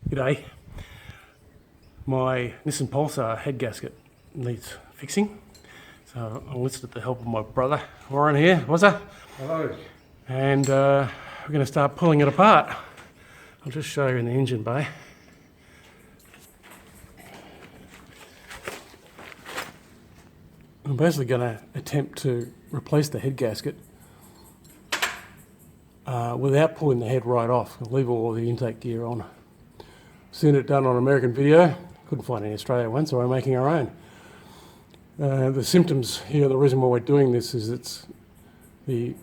G'day. My Nissan Pulsar head gasket needs fixing, so I enlisted the help of my brother Warren here. What's that? Hello. And we're going to start pulling it apart. I'll just show you in the engine bay. I'm basically going to attempt to replace the head gasket without pulling the head right off. I'll leave all the intake gear on. Seen it done on an American video, couldn't find any Australia one, so we're making our own. The symptoms here, the reason why we're doing this is the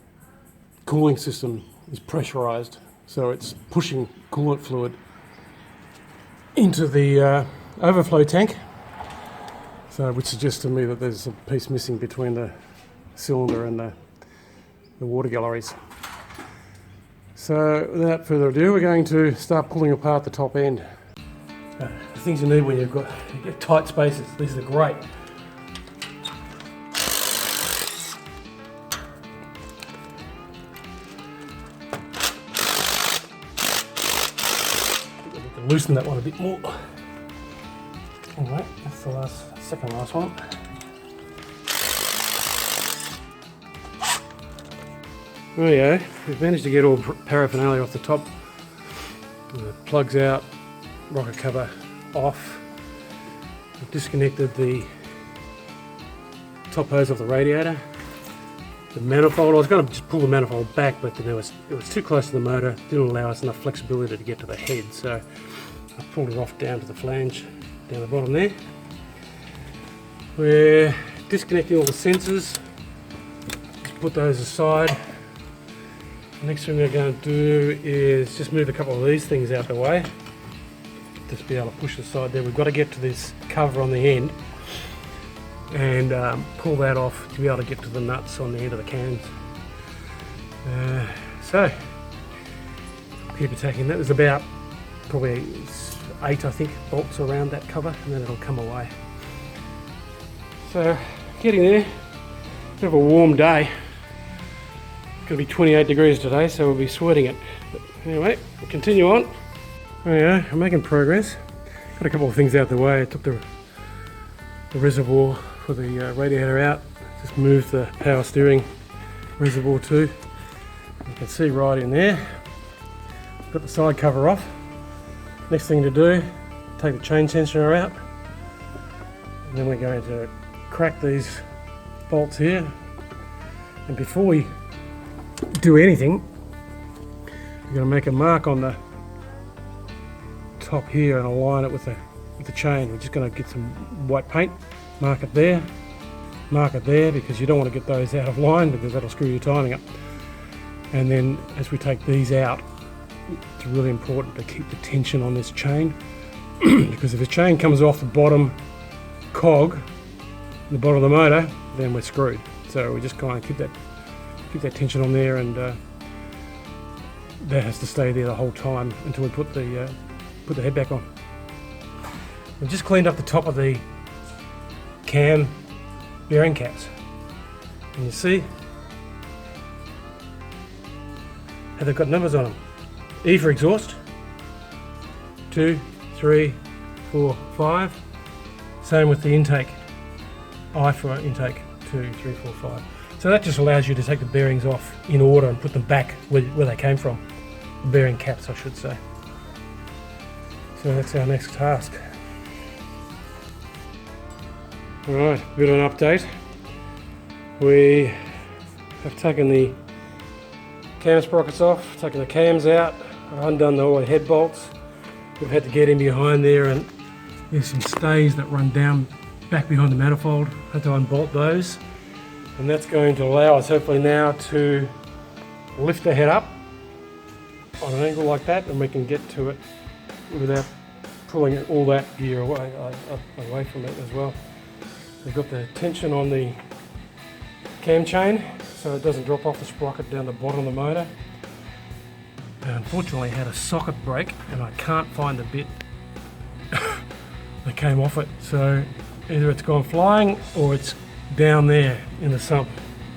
cooling system is pressurized, so it's pushing coolant fluid into the overflow tank, so which suggests to me that there's a piece missing between the cylinder and the water galleries. So without further ado, we're going to start pulling apart the top end. The things you need when you get tight spaces, these are great. We can loosen that one a bit more. Alright, that's the second last one. There we go, we've managed to get all paraphernalia off the top. The plugs out, rocker cover off. We've disconnected the top hose of the radiator. The manifold, I was going to just pull the manifold back, but then it was too close to the motor, didn't allow us enough flexibility to get to the head, so I pulled it off down to the flange, down the bottom there. We're disconnecting all the sensors, just put those aside. The next thing we're going to do is just move a couple of these things out the way. Just be able to push the side there. We've got to get to this cover on the end and pull that off to be able to get to the nuts on the end of the cans. So keep attacking that. There's about probably 8, I think, bolts around that cover, and then it'll come away. So getting there. Bit of a warm day. It's going to be 28 degrees today, so we'll be sweating it. But anyway, we'll continue on. There we go, I'm making progress. Got a couple of things out the way. I took the reservoir for the radiator out. Just moved the power steering reservoir too. You can see right in there. Got the side cover off. Next thing to do, take the chain tensioner out. And then we're going to crack these bolts here. And before we do anything, we're going to make a mark on the top here and align it with the chain. We're just going to get some white paint, mark it there, because you don't want to get those out of line because that'll screw your timing up. And then as we take these out, it's really important to keep the tension on this chain because if the chain comes off the bottom cog, the bottom of the motor, then we're screwed. So we just kind of keep that tension on there, and that has to stay there the whole time until we put the head back on. We've just cleaned up the top of the cam bearing caps, and you see how they've got numbers on them. E for exhaust, 2, 3, 4, 5. Same with the intake. I for intake, 2, 3, 4, 5. So that just allows you to take the bearings off in order and put them back where they came from. The bearing caps, I should say. So that's our next task. Alright, a bit of an update. We have taken the cam sprockets off, taken the cams out, undone all the head bolts. We've had to get in behind there, and there's some stays that run down back behind the manifold. Had to unbolt those. And that's going to allow us hopefully now to lift the head up on an angle like that, and we can get to it without pulling all that gear away from it as well. We've got the tension on the cam chain so it doesn't drop off the sprocket down the bottom of the motor. I unfortunately had a socket break and I can't find the bit that came off it, so either it's gone flying or it's down there in the sump.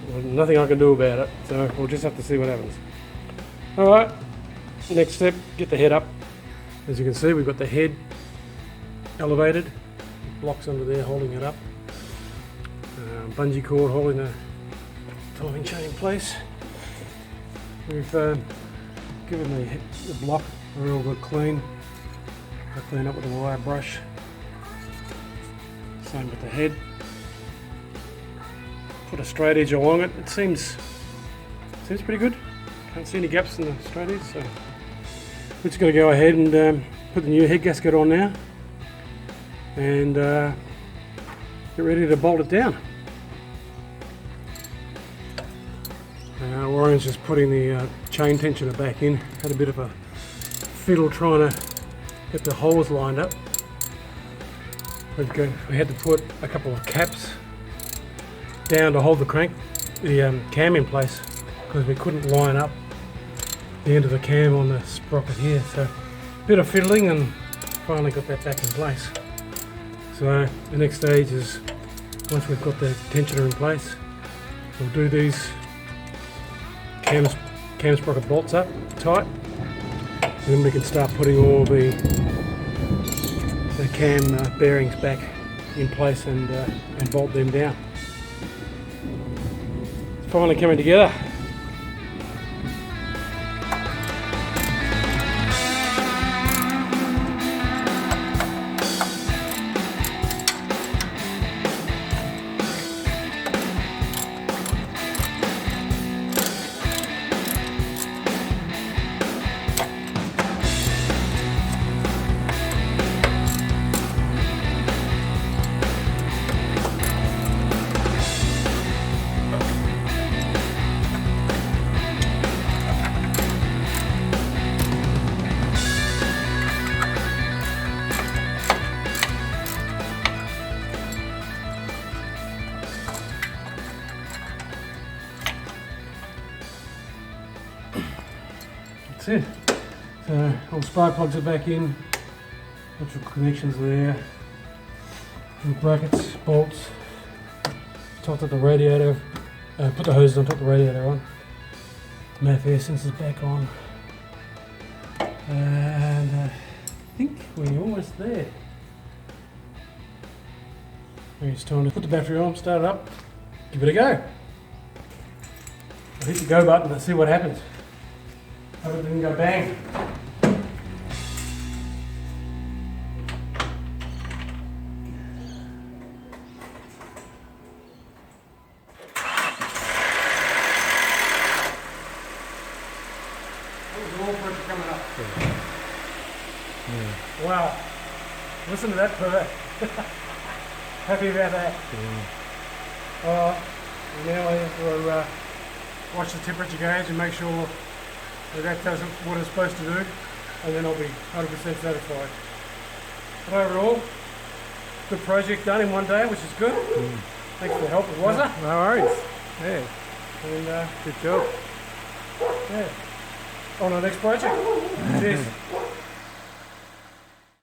Well, nothing I can do about it, so we'll just have to see what happens. Alright, next step, get the head up As you can see, we've got the head elevated, blocks under there holding it up, bungee cord holding the timing chain in place. We've given the block a real good clean. I clean up with a wire brush. Same with the head. Put a straight edge along it. It seems pretty good. Can't see any gaps in the straight edge, so we're just going to go ahead and put the new head gasket on now and get ready to bolt it down. Warren's just putting the chain tensioner back in. Had a bit of a fiddle trying to get the holes lined up. We had to put a couple of caps down to hold the cam in place because we couldn't line up the end of the cam on the sprocket here. So a bit of fiddling and finally got that back in place. So the next stage is, once we've got the tensioner in place, we'll do these cam sprocket bolts up tight, and then we can start putting all the cam bearings back in place and bolt them down. It's finally coming together. That's it. So all the spark plugs are back in, electrical connections there, and brackets, bolts, topped up the radiator, put the hoses on top of the radiator on, MAF air sensors back on, and I think we're almost there. Maybe it's time to put the battery on, start it up, give it a go. I'll hit the go button and see what happens. Hope it didn't go bang. Coming up. Yeah. Wow. Listen to that purr. Happy about that. Yeah. Now we'll watch the temperature gauge and make sure that does what it's supposed to do, and then I'll be 100% satisfied. But overall, good project done in one day, which is good. Thanks for the help, it was it? No worries. Yeah. And good job. yeah. On to the next project. Cheers.